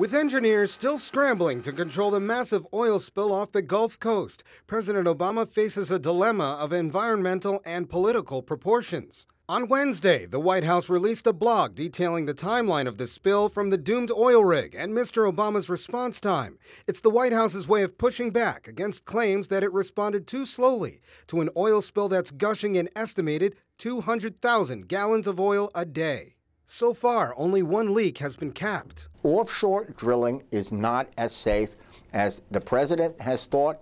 With engineers still scrambling to control the massive oil spill off the Gulf Coast, President Obama faces a dilemma of environmental and political proportions. On Wednesday, the White House released a blog detailing the timeline of the spill from the doomed oil rig and Mr. Obama's response time. It's the White House's way of pushing back against claims that it responded too slowly to an oil spill that's gushing an estimated 200,000 gallons of oil a day. So far, only one leak has been capped. Offshore drilling is not as safe as the president has thought,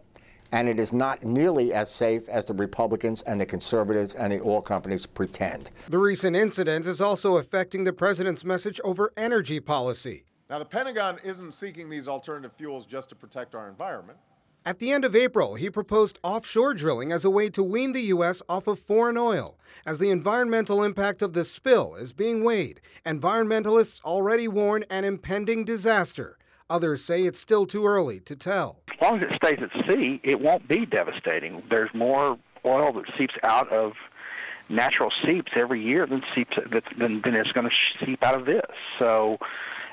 and it is not nearly as safe as the Republicans and the conservatives and the oil companies pretend. The recent incident is also affecting the president's message over energy policy. Now, the Pentagon isn't seeking these alternative fuels just to protect our environment. At the end of April, he proposed offshore drilling as a way to wean the U.S. off of foreign oil. As the environmental impact of the spill is being weighed, environmentalists already warn an impending disaster. Others say it's still too early to tell. As long as it stays at sea, it won't be devastating. There's more oil that seeps out of natural seeps every year than it's going to seep out of this. So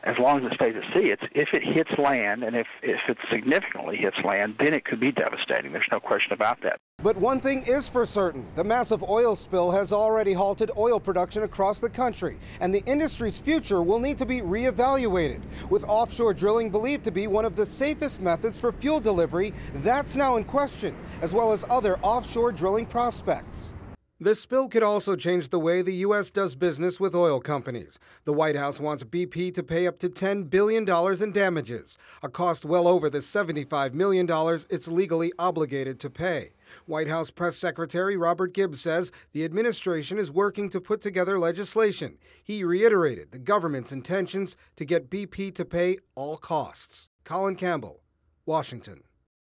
as long as it stays at sea, if it hits land, and if it significantly hits land, then it could be devastating. There's no question about that. But one thing is for certain, the massive oil spill has already halted oil production across the country, and the industry's future will need to be reevaluated. With offshore drilling believed to be one of the safest methods for fuel delivery, that's now in question, as well as other offshore drilling prospects. The spill could also change the way the U.S. does business with oil companies. The White House wants BP to pay up to $10 billion in damages, a cost well over the $75 million it's legally obligated to pay. White House Press Secretary Robert Gibbs says the administration is working to put together legislation. He reiterated the government's intentions to get BP to pay all costs. Colin Campbell, Washington.